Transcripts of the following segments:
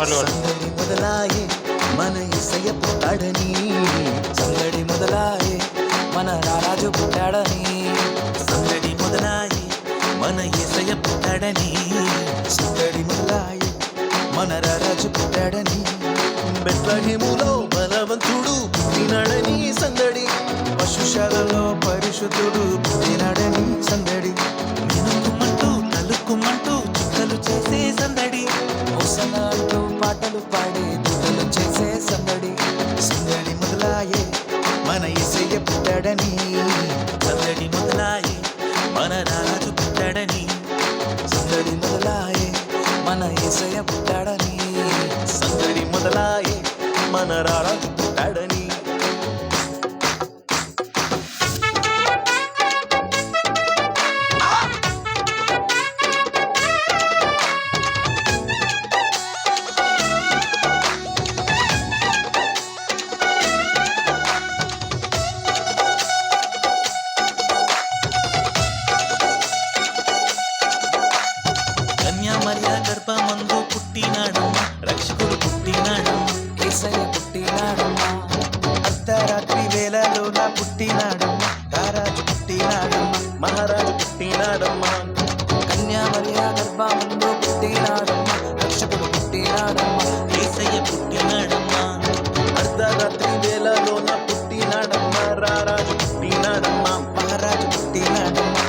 సందడి మొదలాయే మన యేసయ్య పుట్టాడని, సందడి మొదలాయే మన రారాజు పుట్టాడని, సందడి మొదలాయే మన యేసయ్య పుట్టాడని, సందడి మొదలాయే మన రారాజు పుట్టాడని, బెత్లెహేములో బలవంతుడు పుట్టినాడని సందడి, పశుశాలలో పరిశుద్ధుడు పుట్టినాడని సందడి, మినుకుమంటూ తలుక్కుమంటూ చుక్కలు చేసే సందడి, హోసన్నా అంటూ పాటలు పాడే దూతలు చేసే సందడి, సందడి మొదలాయే మన యేసయ్య పుట్టాడని, సందడి మొదలాయే మన రాజు పుట్టాడని, సందడి మొదలాయే మన యేసయ్య పుట్టాడని, సందడి మొదలాయే మన రాజు పుట్టాడని. మరియ గర్భమందు పుట్టినాడమ్మా, రక్షకుడు పుట్టినాడమ్మా, యేసయ్య పుట్టినాడమ్మా, అర్ధరాత్రి వేళలోన పుట్టినాడమ్మా, రారాజు పుట్టినాడమ్మా, మహారాజు పుట్టినాడమ్మా, కన్యా మరియ గర్భమందు పుట్టినాడమ్మా, రక్షకుడు పుట్టినాడమ్మా, యేసయ్య పుట్టినాడమ్మా, అర్ధరాత్రి వేళలోన పుట్టినాడమ్మా, రారాజు పుట్టినాడమ్మా, మహారాజు పుట్టినాడమ్మా,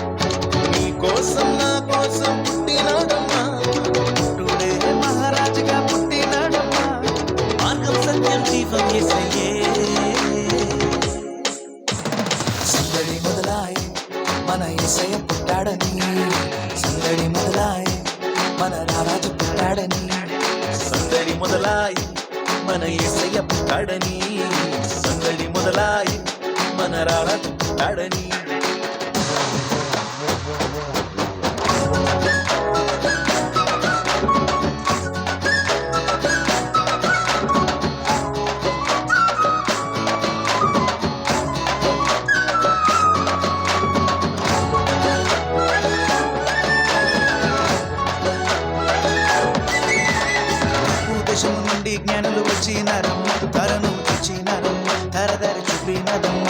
నీ కోసం నా కోసం పుట్టినాడమ్మా, పుట్టుడే మహారాజుగా పుట్టినాడమ్మా, మార్గం సత్యం జీవం యేసయ్యే. సందడి మొదలాయే మన యేసయ్య పుట్టాడని, సందడి మొదలాయే మన రారాజు పుట్టాడని, సందడి మొదలాయే మన యేసయ్య పుట్టాడని, సందడి మొదలాయే మన రారాజు పుట్టాడని. దేశము నుండి జ్ఞానులు వచ్చినారమ్మ, ధరను తెచ్చినారమ్మ, ధరధరి చూపినదమ్మ,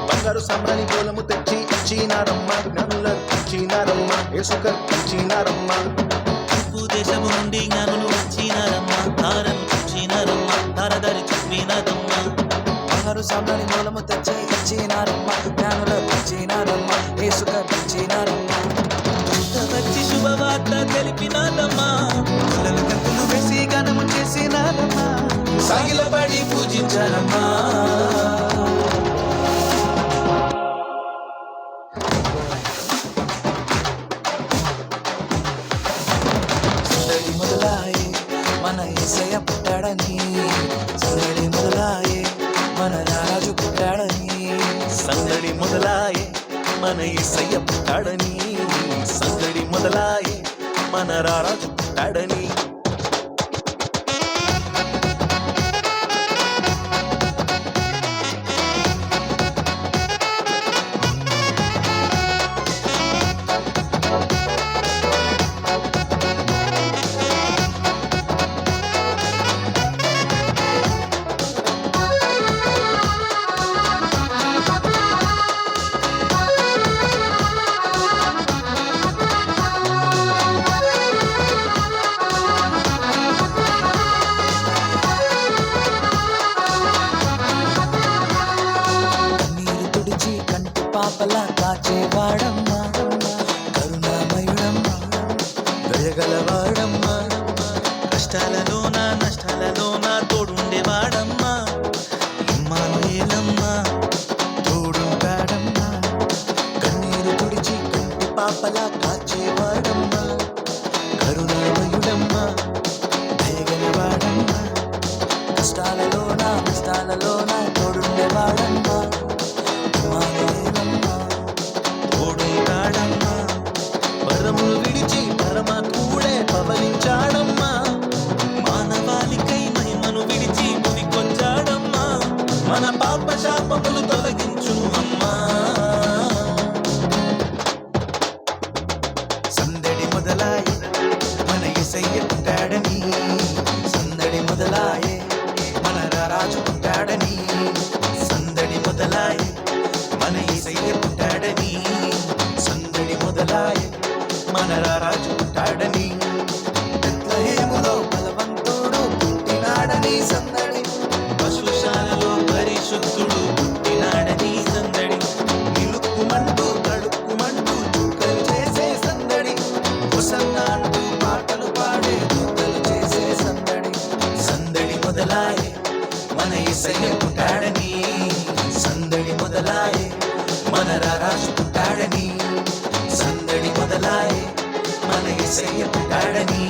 బంగారు సామ్రాణి గోలము తెచ్చి ఇచ్చినారమ్మ, జ్ఞానులకు ఇచ్చినారమ్మ, యేసుకు ఇచ్చినారమ్మ. దేశము నుండి జ్ఞానులు వచ్చినారమ్మ, ధరను తెచ్చినారమ్మ, ధరధరి చూపినదమ్మ, బంగారు సామ్రాణి గోలము తెచ్చి ఇచ్చినారమ్మ, జ్ఞానులకు ఇచ్చినారమ్మ, యేసుకు ఇచ్చినారమ్మ. వచ్చి శుభవార్త తెలిపినాదమ్మా, కంతులు వేసి గానము చేసినాదమ్మా, సాగిలపడి పూజించారమ్మా. సందడి మొదలాయే మన యేసయ్య పుట్టాడని, సందడి మొదలాయే మన రారాజు పుట్టాడని, సందడి మొదలాయే మన యేసయ్య పుట్టాడని, సందడి మొదలాయే మన రారాజు పుట్టాడని. పాపలా కాచేవాడమ్మా, కరుణామయుడమ్మా, దయగలవాడమ్మా, కష్టాలలోన నష్టాలలోన తోడుండేవాడమ్మా, ఇమ్మానుయేలమ్మా, తోడుంటాడమ్మా, కన్నీరు తుడిచి కంటి పాపలా కాచేవాడమ్మా, కరుణామయుడమ్మా, దయగలవాడమ్మా, కష్టాలలోన నష్టాలలోన తోడుండేవాడమ్మా, తోడుంటాడమ్మా, పరములు విడిచి పరమాత్ముడే పవలించాడమ్మా, మానవాళికై మహిమను విడిచి మునికొచ్చాడమ్మా, మన పాప శాపములు తొలగించు అమ్మా. సందడి మొదలాయి మన యేసయ్య పుట్టాడని, మొదలాయే మన రారాజు పుట్టాడని బెత్లెహేములో బలవంతుడు పుట్టినాడని సందడి పశుశాలలో పరిశుద్ధుడు పుట్టినాడని సందడి నిలుక్కుమంటూ తడుక్కుమంటూ చుక్కలు చేసే సందడి హోసన్నా అంటూ పాటలు పాడే దూతలు చేసే సందడి సందడి మొదలాయే మన యేసయ్య పుట్టాడని సందడి మొదలాయే మన రారాజు పుట్టాడని సందడి మొదలాయే మన యేసయ్య పుట్టాడని